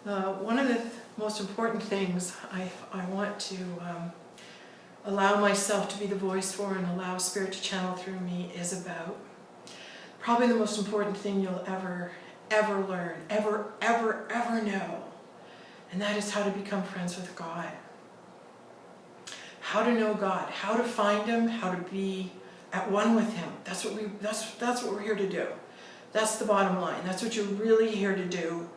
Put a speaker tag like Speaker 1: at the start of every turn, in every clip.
Speaker 1: One of the most important things I want to allow myself to be the voice for and allow Spirit to channel through me is about probably the most important thing you'll ever learn, ever know. And that is how to become friends with God. How to know God, how to find Him, how to be at one with Him. That's what we're here to do. That's the bottom line. That's what you're really here to do,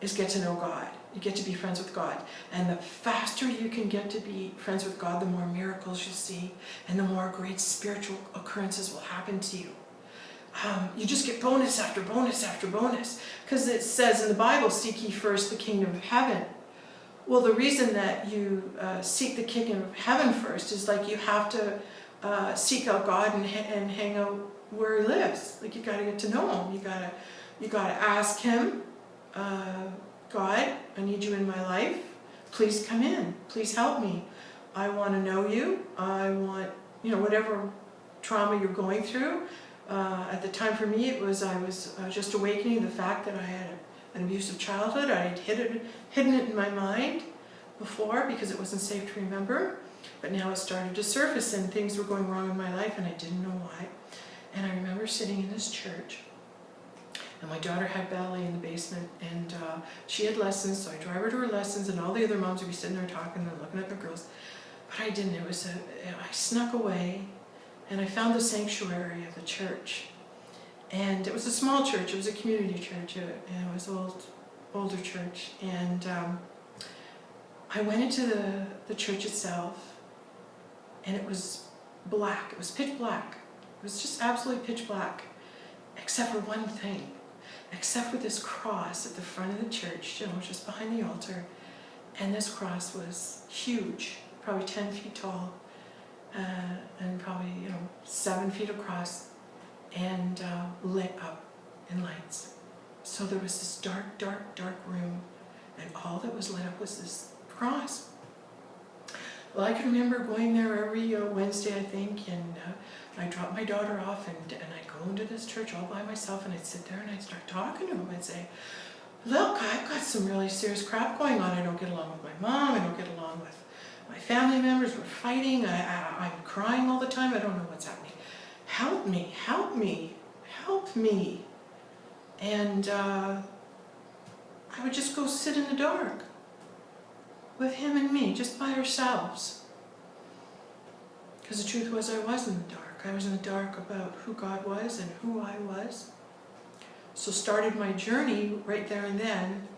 Speaker 1: is get to know God. You get to be friends with God. And the faster you can get to be friends with God, the more miracles you'll see, and the more great spiritual occurrences will happen to you. You just get bonus after bonus after bonus. Because it says in the Bible, seek ye first the kingdom of heaven. Well, the reason that you seek the kingdom of heaven first is like you have to seek out God and hang out where He lives. Like you got to get to know Him. You got to ask Him, God, I need you in my life. Please come in. Please help me. I want to know you. I want, whatever trauma you're going through. At the time for me, I was just awakening the fact that I had an abusive childhood. I had hidden it in my mind before because it wasn't safe to remember. But now it started to surface and things were going wrong in my life and I didn't know why. And I remember sitting in this church and my daughter had ballet in the basement and she had lessons, so I drive her to her lessons and all the other moms would be sitting there talking and looking at the girls. But I didn't. I snuck away and I found the sanctuary of the church. And it was a small church, it was a community church, and it was an older church. And I went into the church itself, and it was black, it was pitch black. It was just absolutely pitch black, except for one thing, except for this cross at the front of the church, just behind the altar. And this cross was huge, probably 10 feet tall, and probably 7 feet across, and lit up in lights. So there was this dark, dark, dark room, and all that was lit up was this cross. Well, I can remember going there every Wednesday, I think, and I dropped my daughter off, and I'd go into this church all by myself, and I'd sit there and I'd start talking to him. I'd say, look, I've got some really serious crap going on. I don't get along with my mom, I don't get along with my family members, we're fighting, I'm crying all the time, I don't know what's happening. Help me, help me, help me. And I would just go sit in the dark with him and me, just by ourselves. Because the truth was I was in the dark. I was in the dark about who God was and who I was. So started my journey right there and then.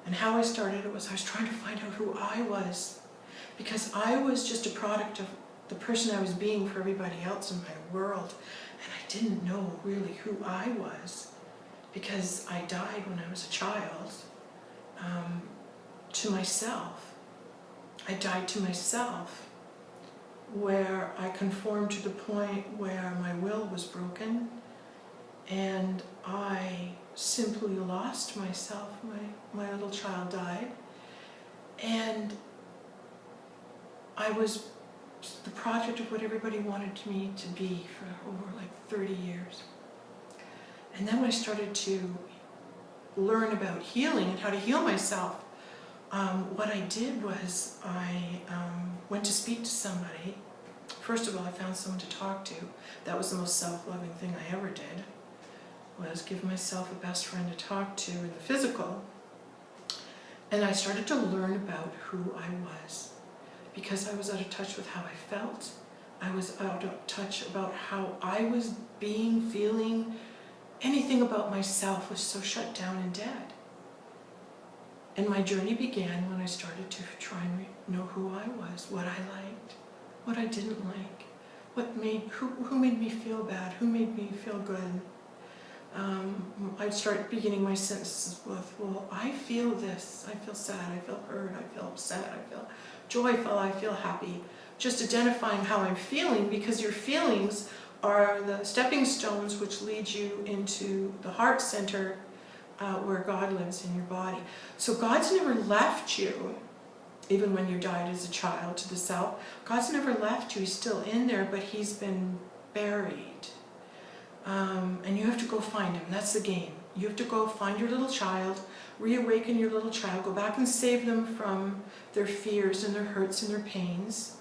Speaker 1: And how I started it was I was trying to find out who I was. Because I was just a product of the person I was being for everybody else in my world. And I didn't know really who I was. Because I died when I was a child, to myself. I died to myself, where I conformed to the point where my will was broken, and I simply lost myself. My little child died, and I was the project of what everybody wanted me to be for over like 30 years. And then when I started to learn about healing and how to heal myself, what I did was I went to speak to somebody. First of all, I found someone to talk to. That was the most self-loving thing I ever did, was give myself a best friend to talk to in the physical. And I started to learn about who I was, because I was out of touch with how I felt. I was out of touch about how I was being, feeling. Anything about myself was so shut down and dead. And my journey began when I started to try and know who I was, what I liked, what I didn't like, who made me feel bad, who made me feel good. I'd start beginning my sentences with, well, I feel this, I feel sad, I feel hurt, I feel upset, I feel joyful, I feel happy. Just identifying how I'm feeling, because your feelings are the stepping stones which lead you into the heart center, where God lives in your body. So God's never left you, even when you died as a child to the self. God's never left you. He's still in there, but He's been buried. And you have to go find Him. That's the game. You have to go find your little child, reawaken your little child, go back and save them from their fears and their hurts and their pains.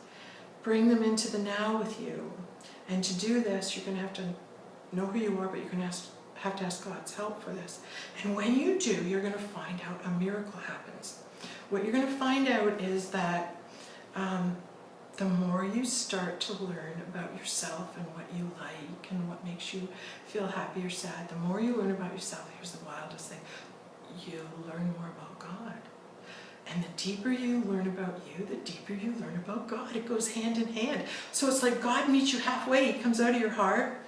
Speaker 1: Bring them into the now with you. And to do this, you're going to have to know who you are, but you're going to have to ask God's help for this. And when you do, you're going to find out a miracle happens. What you're going to find out is that the more you start to learn about yourself and what you like and what makes you feel happy or sad, the more you learn about yourself, here's the wildest thing, you learn more about God. And the deeper you learn about you, the deeper you learn about God. It goes hand in hand. So it's like God meets you halfway. He comes out of your heart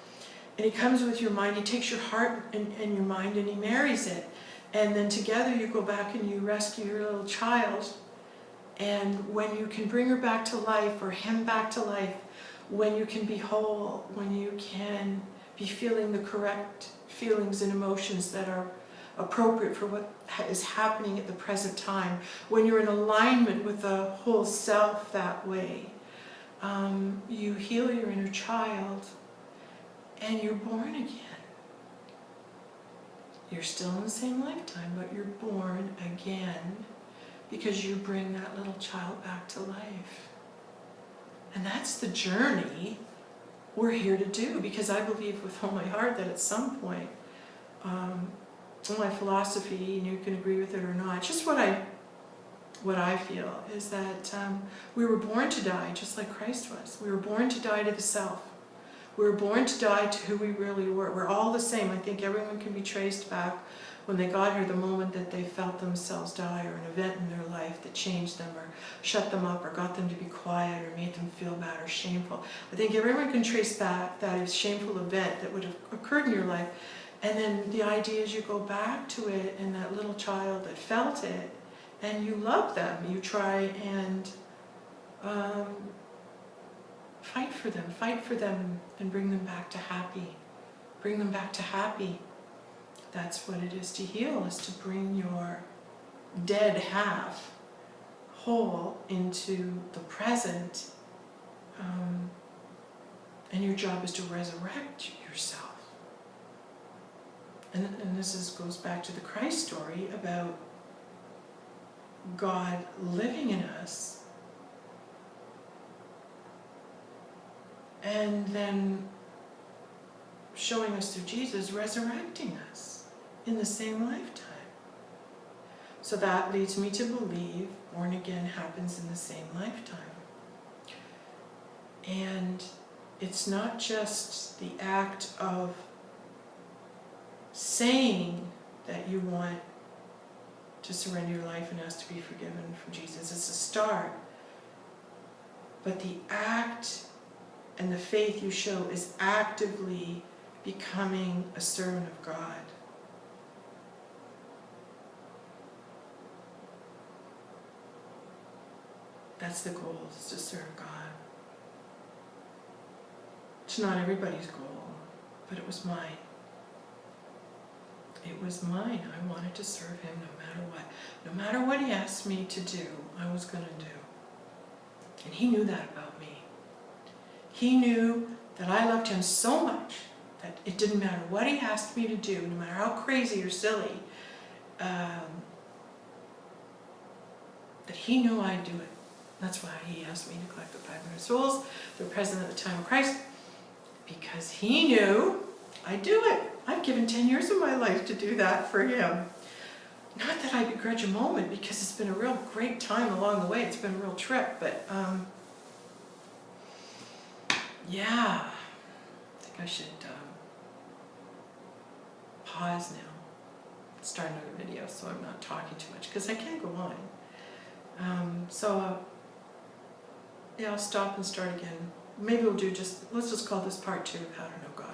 Speaker 1: and he comes with your mind. He takes your heart and your mind and he marries it. And then together you go back and you rescue your little child. And when you can bring her back to life or him back to life, when you can be whole, when you can be feeling the correct feelings and emotions that are appropriate for what is happening at the present time, when you're in alignment with the whole self that way, you heal your inner child and you're born again. You're still in the same lifetime, but you're born again because you bring that little child back to life. And that's the journey we're here to do, because I believe with all my heart that at some point, my philosophy, and you can agree with it or not, just what I feel is that we were born to die just like Christ was. We were born to die to the self. We were born to die to who we really were. We're all the same. I think everyone can be traced back when they got here, the moment that they felt themselves die, or an event in their life that changed them or shut them up or got them to be quiet or made them feel bad or shameful. I think everyone can trace back that shameful event that would have occurred in your life. And then the idea is you go back to it and that little child that felt it, and you love them. You try and fight for them and bring them back to happy. Bring them back to happy. That's what it is to heal, is to bring your dead half whole into the present. And your job is to resurrect yourself. And this goes back to the Christ story about God living in us and then showing us through Jesus, resurrecting us in the same lifetime. So that leads me to believe born again happens in the same lifetime. And it's not just the act of saying that you want to surrender your life and ask to be forgiven from Jesus. It's a start. But the act and the faith you show is actively becoming a servant of God. That's the goal, is to serve God. It's not everybody's goal, but it was mine. It was mine. I wanted to serve him no matter what. No matter what he asked me to do, I was going to do. And he knew that about me. He knew that I loved him so much that it didn't matter what he asked me to do, no matter how crazy or silly, that he knew I'd do it. That's why he asked me to collect the 500 souls that were present at the time of Christ, because he knew I'd do it. I've given 10 years of my life to do that for him. Not that I begrudge a moment, because it's been a real great time along the way. It's been a real trip, but yeah, I think I should pause now, start another video so I'm not talking too much, because I can't go on. Yeah, I'll stop and start again. Maybe we'll do let's just call this part 2 of How to Know God.